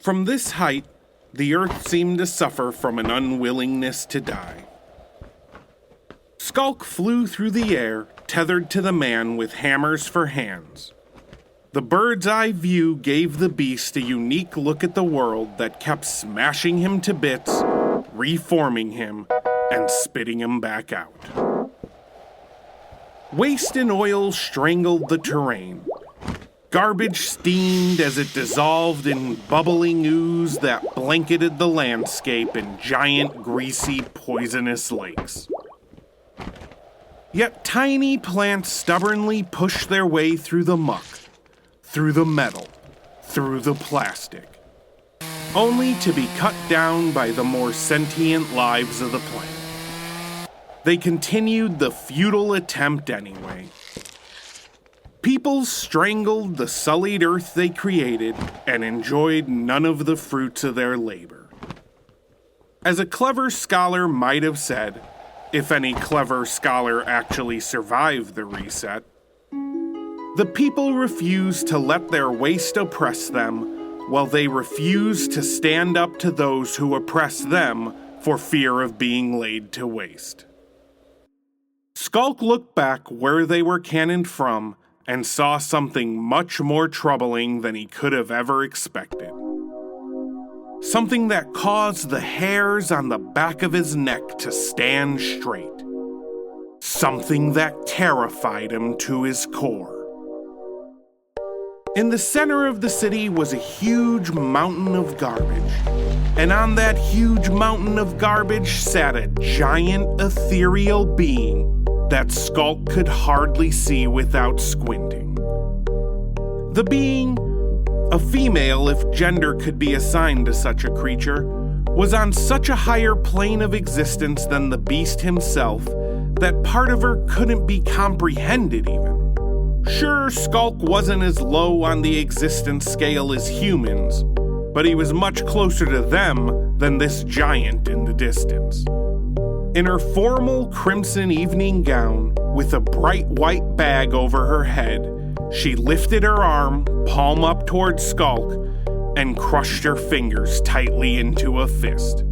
From this height, the earth seemed to suffer from an unwillingness to die. Skulk flew through the air, tethered to the man with hammers for hands. The bird's eye view gave the beast a unique look at the world that kept smashing him to bits, reforming him, and spitting him back out. Waste and oil strangled the terrain. Garbage steamed as it dissolved in bubbling ooze that blanketed the landscape in giant, greasy, poisonous lakes. Yet tiny plants stubbornly pushed their way through the muck, through the metal, through the plastic, only to be cut down by the more sentient lives of the planet. They continued the futile attempt anyway. People strangled the sullied earth they created and enjoyed none of the fruits of their labor. As a clever scholar might have said, if any clever scholar actually survived the reset, the people refused to let their waste oppress them, while they refused to stand up to those who oppress them for fear of being laid to waste. Skulk looked back where they were cannoned from and saw something much more troubling than he could have ever expected. Something that caused the hairs on the back of his neck to stand straight. Something that terrified him to his core. In the center of the city was a huge mountain of garbage, and on that huge mountain of garbage sat a giant ethereal being that Skulk could hardly see without squinting. The being, a female if gender could be assigned to such a creature, was on such a higher plane of existence than the beast himself that part of her couldn't be comprehended even. Sure, Skulk wasn't as low on the existence scale as humans, but he was much closer to them than this giant in the distance. In her formal crimson evening gown, with a bright white bag over her head, she lifted her arm, palm up towards Skulk, and crushed her fingers tightly into a fist.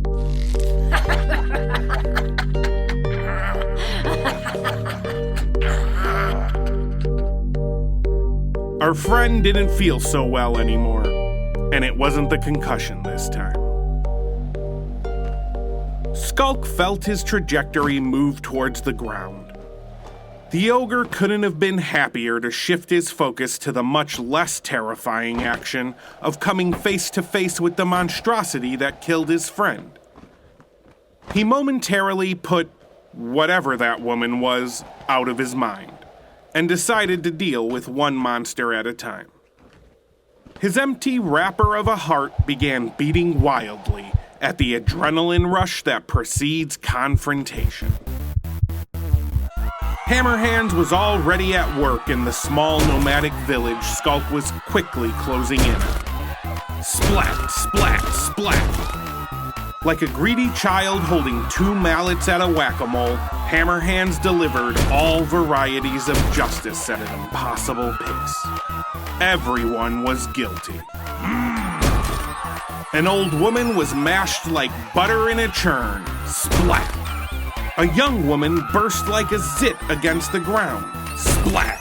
Our friend didn't feel so well anymore, and it wasn't the concussion this time. Skulk felt his trajectory move towards the ground. The ogre couldn't have been happier to shift his focus to the much less terrifying action of coming face to face with the monstrosity that killed his friend. He momentarily put whatever that woman was out of his mind and decided to deal with one monster at a time. His empty wrapper of a heart began beating wildly at the adrenaline rush that precedes confrontation. Hammerhands was already at work in the small nomadic village Skulk was quickly closing in on. Splat, splat, splat. Like a greedy child holding two mallets at a whack-a-mole, Hammerhands delivered all varieties of justice at an impossible pace. Everyone was guilty. An old woman was mashed like butter in a churn. Splat. A young woman burst like a zit against the ground. Splat.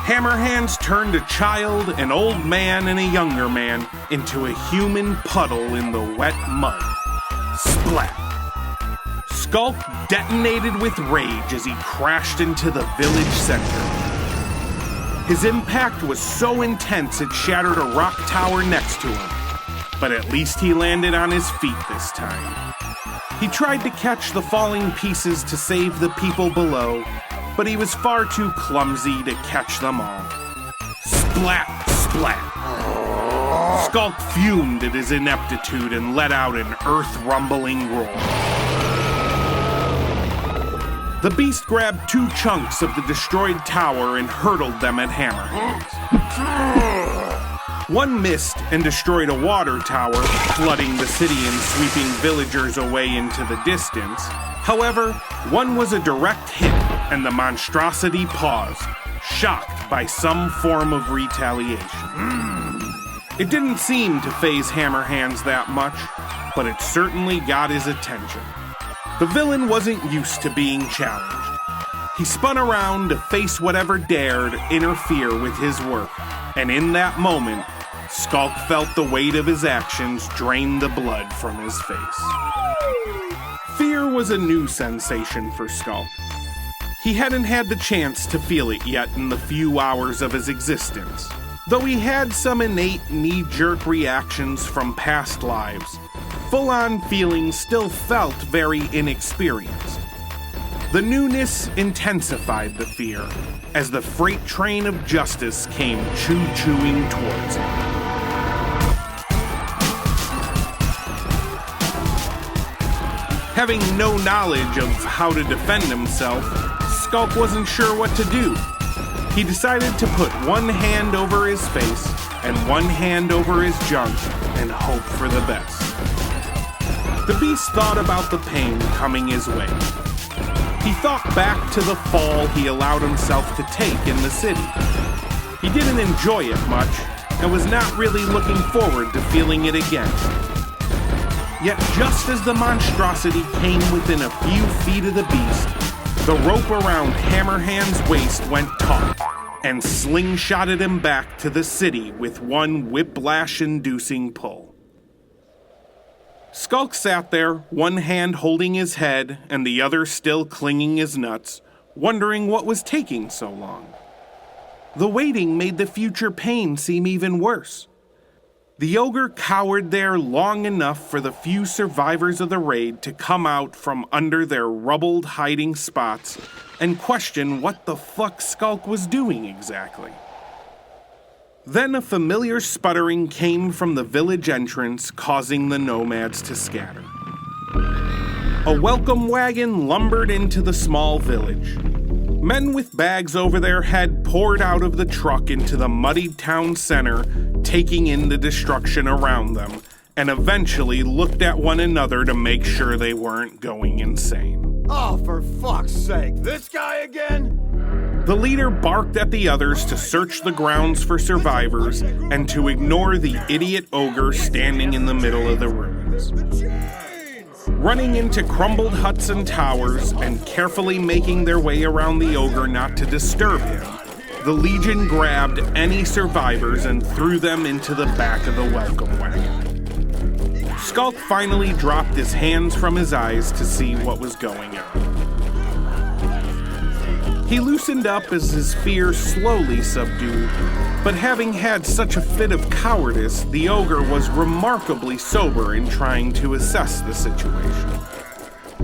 Hammerhands turned a child, an old man, and a younger man into a human puddle in the wet mud. Splat. Skulk detonated with rage as he crashed into the village center. His impact was so intense it shattered a rock tower next to him. But at least he landed on his feet this time. He tried to catch the falling pieces to save the people below, but he was far too clumsy to catch them all. Splat, splat. Skulk fumed at his ineptitude and let out an earth-rumbling roar. The beast grabbed two chunks of the destroyed tower and hurtled them at Hammerhands. One missed and destroyed a water tower, flooding the city and sweeping villagers away into the distance. However, one was a direct hit, and the monstrosity paused, shocked by some form of retaliation. It didn't seem to faze Hammerhands that much, but it certainly got his attention. The villain wasn't used to being challenged. He spun around to face whatever dared interfere with his work, and in that moment, Skulk felt the weight of his actions drain the blood from his face. Fear was a new sensation for Skulk. He hadn't had the chance to feel it yet in the few hours of his existence. Though he had some innate knee-jerk reactions from past lives, full-on feelings still felt very inexperienced. The newness intensified the fear as the freight train of justice came choo-chooing towards him. Having no knowledge of how to defend himself, Skulk wasn't sure what to do. He decided to put one hand over his face and one hand over his junk and hope for the best. The beast thought about the pain coming his way. He thought back to the fall he allowed himself to take in the city. He didn't enjoy it much and was not really looking forward to feeling it again. Yet just as the monstrosity came within a few feet of the beast, the rope around Hammerhand's waist went taut and slingshotted him back to the city with one whiplash-inducing pull. Skulk sat there, one hand holding his head and the other still clinging his nuts, wondering what was taking so long. The waiting made the future pain seem even worse. The ogre cowered there long enough for the few survivors of the raid to come out from under their rubbled hiding spots and question what the fuck Skulk was doing exactly. Then a familiar sputtering came from the village entrance, causing the nomads to scatter. A welcome wagon lumbered into the small village. Men with bags over their head poured out of the truck into the muddied town center, taking in the destruction around them, and eventually looked at one another to make sure they weren't going insane. Oh, for fuck's sake, this guy again? The leader barked at the others to search the grounds for survivors and to ignore the idiot ogre standing in the middle of the ruins. Running into crumbled huts and towers and carefully making their way around the ogre not to disturb him, the Legion grabbed any survivors and threw them into the back of the welcome wagon. Skulk finally dropped his hands from his eyes to see what was going on. He loosened up as his fear slowly subdued, but having had such a fit of cowardice, the ogre was remarkably sober in trying to assess the situation.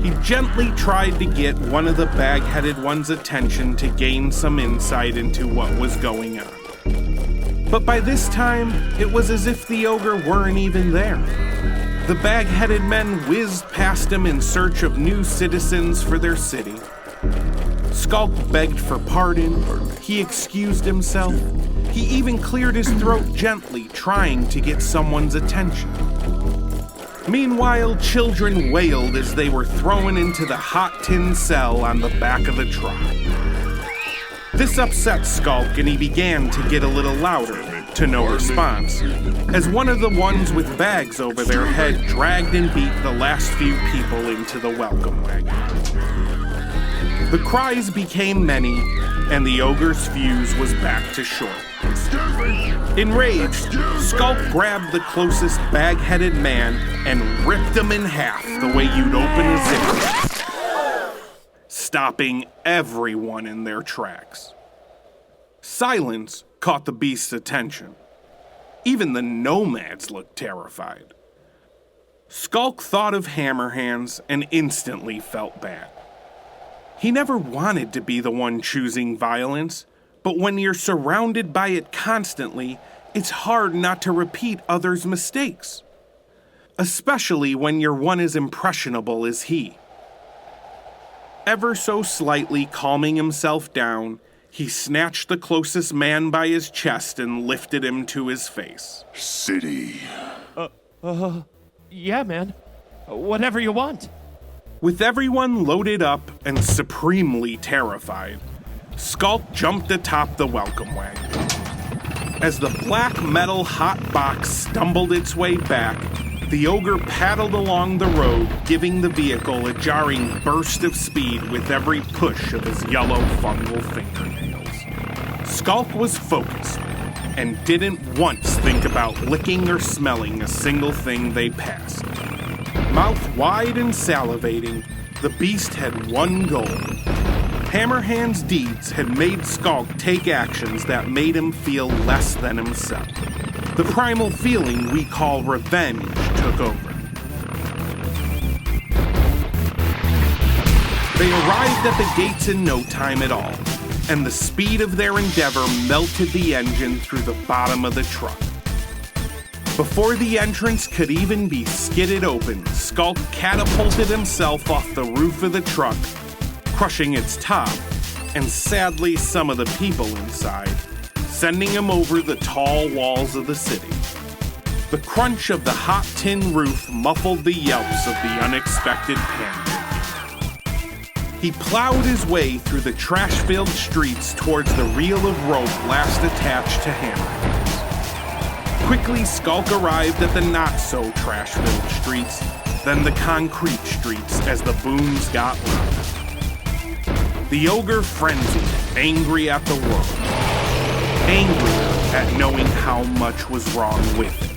He gently tried to get one of the bag-headed one's attention to gain some insight into what was going on. But by this time, it was as if the ogre weren't even there. The bag-headed men whizzed past him in search of new citizens for their city. Skulk begged for pardon, he excused himself, he even cleared his throat gently, trying to get someone's attention. Meanwhile, children wailed as they were thrown into the hot tin cell on the back of the truck. This upset Skulk and he began to get a little louder, to no response, as one of the ones with bags over their head dragged and beat the last few people into the welcome wagon. The cries became many, and the ogre's fuse was back to short. Enraged, Skulk grabbed the closest bag-headed man and ripped him in half the way you'd open a zipper, stopping everyone in their tracks. Silence caught the beast's attention. Even the nomads looked terrified. Skulk thought of Hammerhands and instantly felt bad. He never wanted to be the one choosing violence, but when you're surrounded by it constantly, it's hard not to repeat others' mistakes. Especially when you're one as impressionable as he. Ever so slightly calming himself down, he snatched the closest man by his chest and lifted him to his face. City. Yeah, man. Whatever you want. With everyone loaded up and supremely terrified, Skulk jumped atop the welcome wagon. As the black metal hot box stumbled its way back, the ogre paddled along the road, giving the vehicle a jarring burst of speed with every push of his yellow fungal fingernails. Skulk was focused and didn't once think about licking or smelling a single thing they passed. Mouth wide and salivating, the beast had one goal. Hammerhands' deeds had made Skulk take actions that made him feel less than himself. The primal feeling we call revenge took over. They arrived at the gates in no time at all, and the speed of their endeavor melted the engine through the bottom of the truck. Before the entrance could even be skidded open, Skulk catapulted himself off the roof of the truck, crushing its top, and sadly some of the people inside, sending him over the tall walls of the city. The crunch of the hot tin roof muffled the yelps of the unexpected pancake. He plowed his way through the trash-filled streets towards the reel of rope last attached to Hammerhands. Quickly, Skulk arrived at the not-so-trash-filled streets, then the concrete streets as the booms got louder. The ogre frenzied, angry at the world, angrier at knowing how much was wrong with it.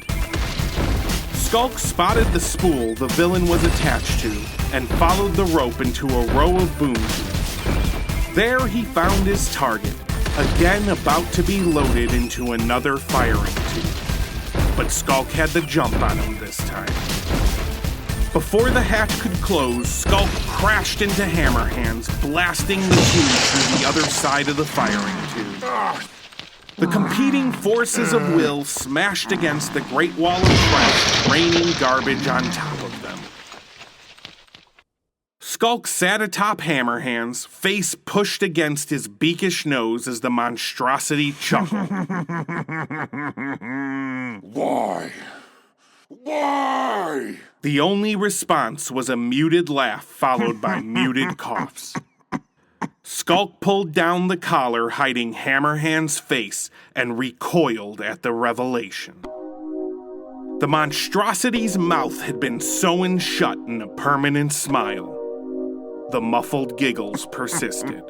Skulk spotted the spool the villain was attached to and followed the rope into a row of boom tubes. There he found his target, again about to be loaded into another firing tube. But Skulk had the jump on him this time. Before the hatch could close, Skulk crashed into Hammerhands, blasting the tube through the other side of the firing tube. The competing forces of will smashed against the great wall of trash, raining garbage on top of them. Skulk sat atop Hammerhands, face pushed against his beakish nose as the monstrosity chuckled. Why? Why? The only response was a muted laugh followed by muted coughs. Skulk pulled down the collar hiding Hammerhand's face and recoiled at the revelation. The monstrosity's mouth had been sewn shut in a permanent smile. The muffled giggles persisted.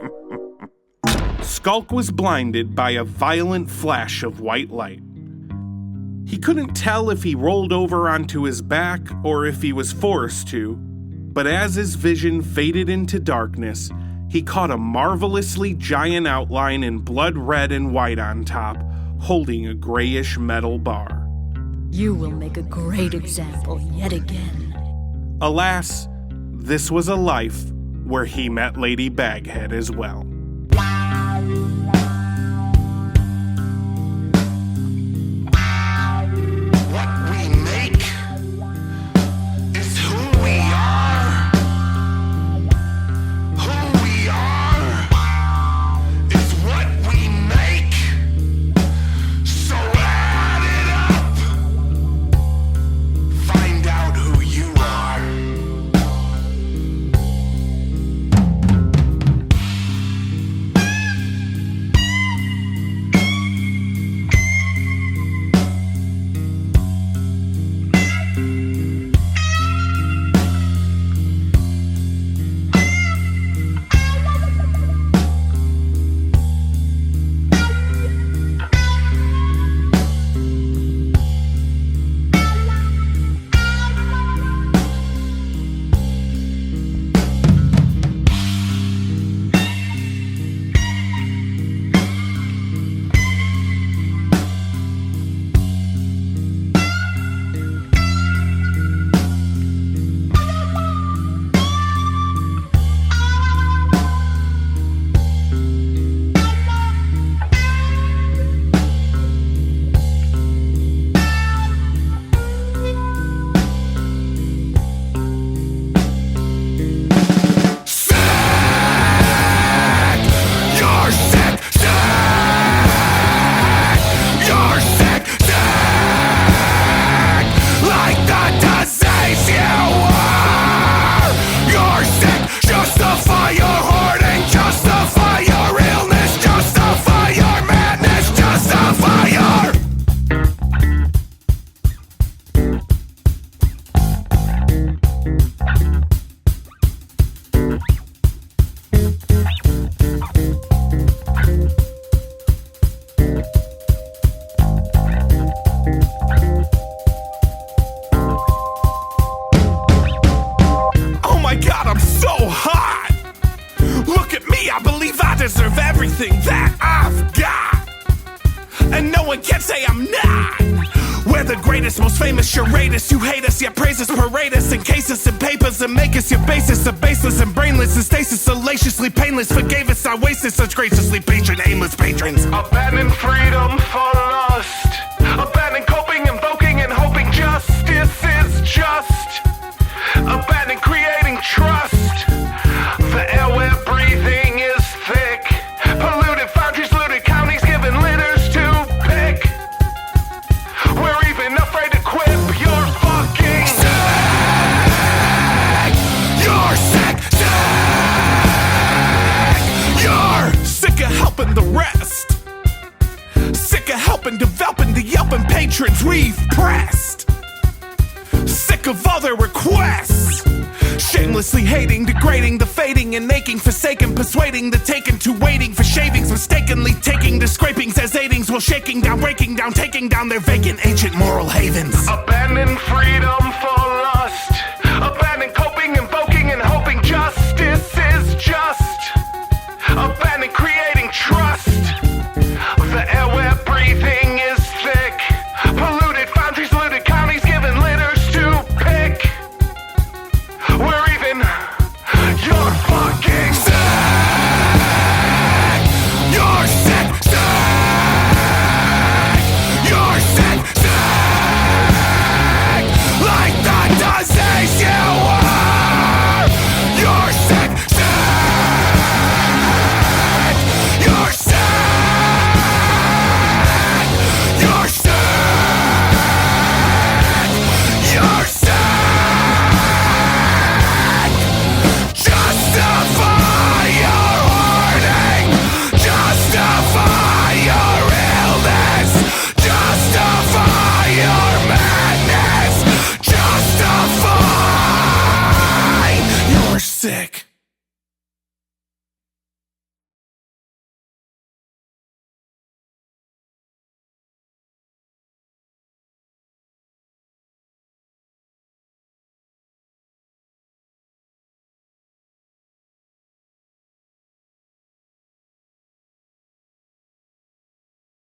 Skulk was blinded by a violent flash of white light. He couldn't tell if he rolled over onto his back or if he was forced to, but as his vision faded into darkness, he caught a marvelously giant outline in blood red and white on top, holding a grayish metal bar. You will make a great example yet again. Alas, this was a life where he met Lady Baghead as well. my god, I'm so hot! Look at me, I believe I deserve everything that I've got! And no one can say I'm not! We're the greatest, most famous, charadist. You hate us, yet praise us, parade us, encase us in papers and make us your basis of baseless and brainless and stasis, salaciously painless. Forgave us our wasted, such graciously patron, aimless patrons. Abandon freedom for lust. Abandon coping, invoking, and hoping justice is just. Abandon creating trust. The air we're breathing is thick. Polluted foundries, looted counties, given litters to pick. We're even afraid to quip. You're fucking sick. You're sick, sick! You're sick of helping the rest. Sick of helping, developing the yelping patrons we've pressed. Sick of all their requests. Shamelessly hating, degrading, the fading and aching, forsaken, persuading the taken to waiting for shavings, mistakenly taking the scrapings as aidings while shaking down, breaking down, taking down their vacant ancient moral havens. Abandon freedom for lust. Abandon coping, invoking, and hoping justice is just. Abandon creating trust. The air we're breathing is thick. Polluted foundries, looted counties, given litters to pick. We're even. You're fucking sick. You're sick, sick! You're sick, sick! Like the disease you are! You're sick, sick! You're sick! You're sick! You're sick! Justify your hoarding! Justify your illness! Justify your madness! Justify! You're sick!